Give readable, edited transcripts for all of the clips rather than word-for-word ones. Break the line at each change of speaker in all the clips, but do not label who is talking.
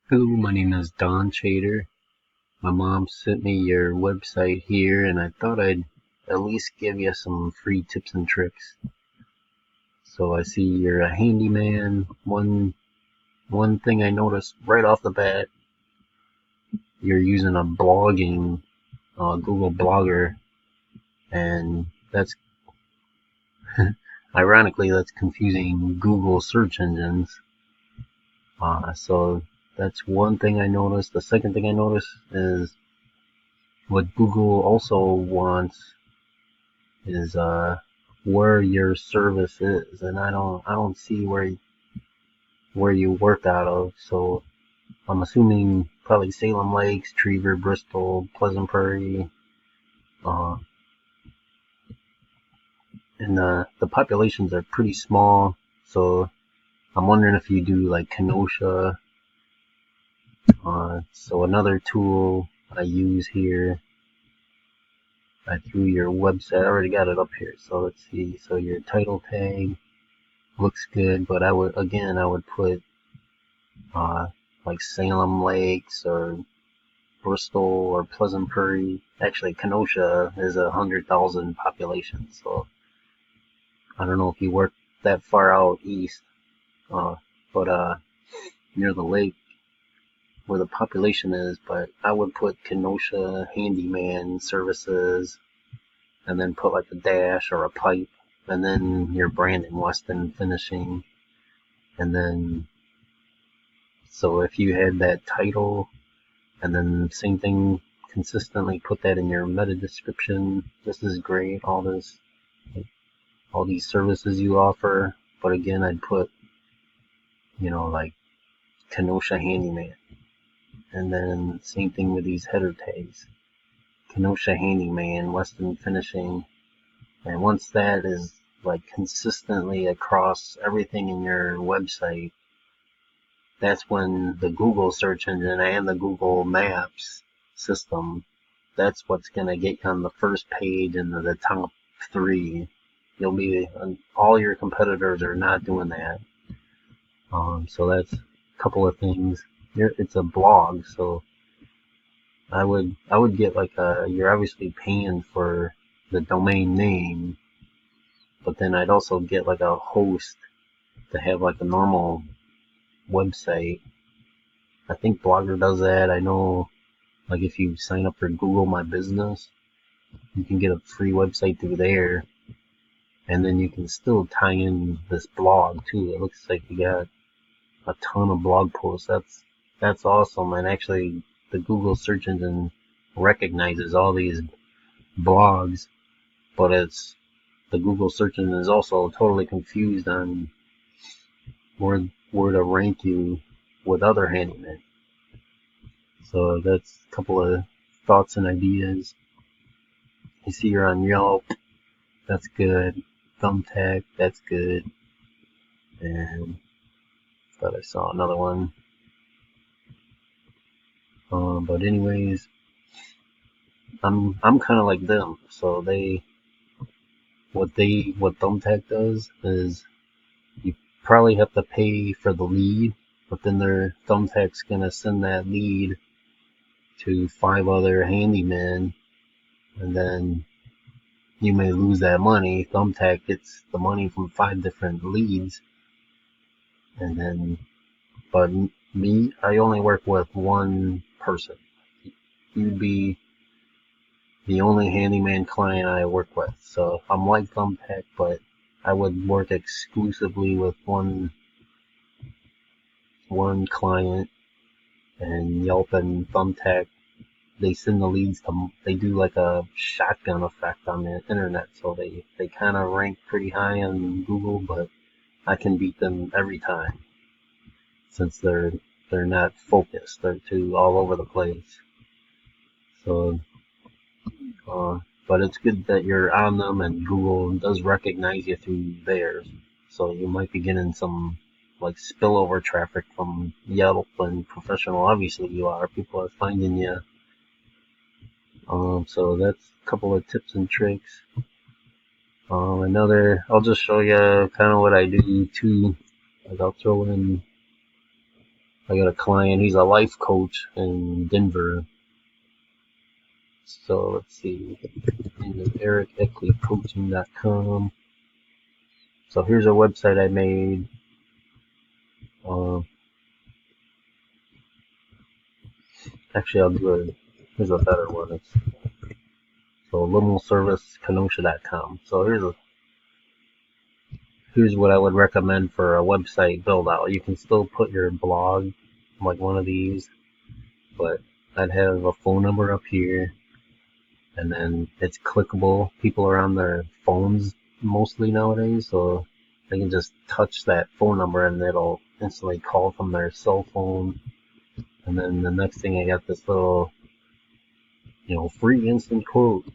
Hello, my name is Don Chater. My mom sent me your website here, and I thought I'd at least give you some free tips and tricks. So I see you're a handyman. One thing I noticed right off the bat, you're using a blogging Google Blogger, and that's ironically that's confusing Google search engines. So that's one thing I noticed. The second thing I noticed is what Google also wants is where your service is, and I don't see where you work out of. So I'm assuming probably Salem Lakes, Trevor, Bristol, Pleasant Prairie, uh, and the populations are pretty small. So I'm wondering if you do like Kenosha. So another tool I use here. I threw your website. I already got it up here. So let's see. So your title tag looks good, but I would put uh, like Salem Lakes or Bristol or Pleasant Prairie. Actually, Kenosha is 100,000 population, so I don't know if you work that far out east, uh, but near the lake where the population is. But I would put Kenosha handyman services, and then put like a dash or a pipe, and then your brand in Weston finishing, and then so if you had that title. And then same thing, consistently put that in your meta description. This is great, all these services you offer. But again, I'd put, like Kenosha Handyman. And then same thing with these header tags. Kenosha Handyman, Weston Finishing. And once that is like consistently across everything in your website, that's when the Google search engine and the Google Maps system, that's what's going to get you on the first page and the top three. All your competitors are not doing that. So that's a couple of things. It's a blog, so I would get you're obviously paying for the domain name, but then I'd also get like a host to have like a normal website. I think Blogger does that. I know, like if you sign up for Google My Business, you can get a free website through there, and then you can still tie in this blog too. It looks like you got a ton of blog posts. That's awesome. And actually, the Google search engine recognizes all these blogs, but it's the Google search engine is also totally confused on where to rank you with other handymen. So that's a couple of thoughts and ideas. I see you're on Yelp. That's good. Thumbtack. That's good. And thought I saw another one. But anyways, I'm kind of like them. So what Thumbtack does is you probably have to pay for the lead, but then their Thumbtack's gonna send that lead to 5 other handymen, and then you may lose that money. Thumbtack gets the money from 5 different leads, and then, but me, I only work with one person. You'd be the only handyman client I work with. So I'm like Thumbtack, but I would work exclusively with one client, and Yelp and Thumbtack, they send the leads to, they do like a shotgun effect on the internet, so they kind of rank pretty high on Google, but I can beat them every time since they're not focused. They're too all over the place. So, but it's good that you're on them, and Google does recognize you through theirs. So you might be getting some like spillover traffic from Yelp and professional. Obviously, you are. People are finding you. So that's a couple of tips and tricks. I'll just show you kind of what I do too. Like I'll throw in I got a client, he's a life coach in Denver. So let's see, ericeckleycoaching.com. So here's a website I made. Actually, I'll do it. Here's a better one. It's littleservicekenosha.com. So here's what I would recommend for a website build out. You can still put your blog like one of these, but I'd have a phone number up here, and then it's clickable. People are on their phones mostly nowadays, so they can just touch that phone number and it'll instantly call from their cell phone. And then the next thing, I got this little, free instant quote.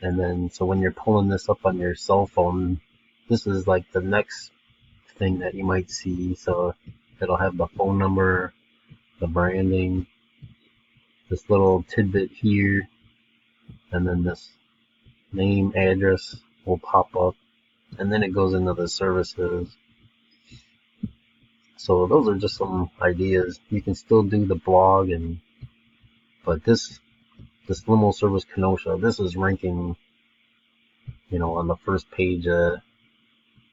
And then, so when you're pulling this up on your cell phone, this is like the next thing that you might see. So it'll have the phone number, the branding, this little tidbit here, and then this name, address will pop up, and then it goes into the services. So those are just some ideas. You can still do the blog, but this limo service Kenosha, this is ranking, on the first page.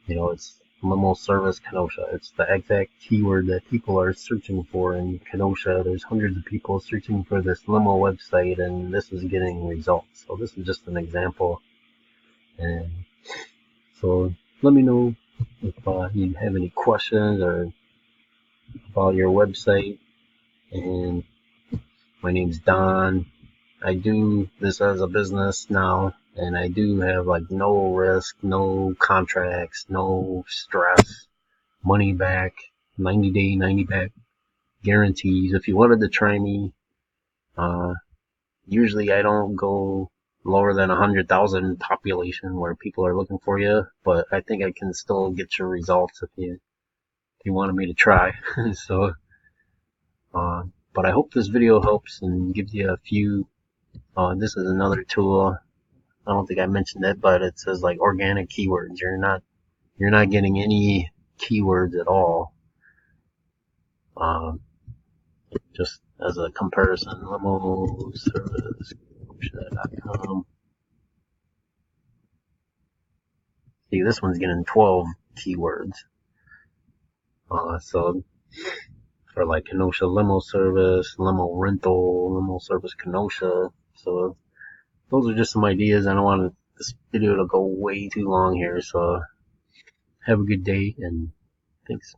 It's limo service Kenosha. It's the exact keyword that people are searching for in Kenosha. There's hundreds of people searching for this limo website, and this is getting results. So this is just an example. And so let me know if you have any questions or about your website. And my name's Don. I do this as a business now, and I do have like no risk, no contracts, no stress, money back, 90-day, 90-back guarantees. If you wanted to try me, usually I don't go lower than 100,000 population where people are looking for you, but I think I can still get your results if you wanted me to try. So, but I hope this video helps and gives you a few. This is another tool. I don't think I mentioned it, but it says like organic keywords. You're not getting any keywords at all. Just as a comparison, limoservice.com. See, this one's getting 12 keywords. So for like Kenosha limo service, limo rental, limo service Kenosha. So those are just some ideas. I don't want this video to go way too long here. So have a good day and thanks.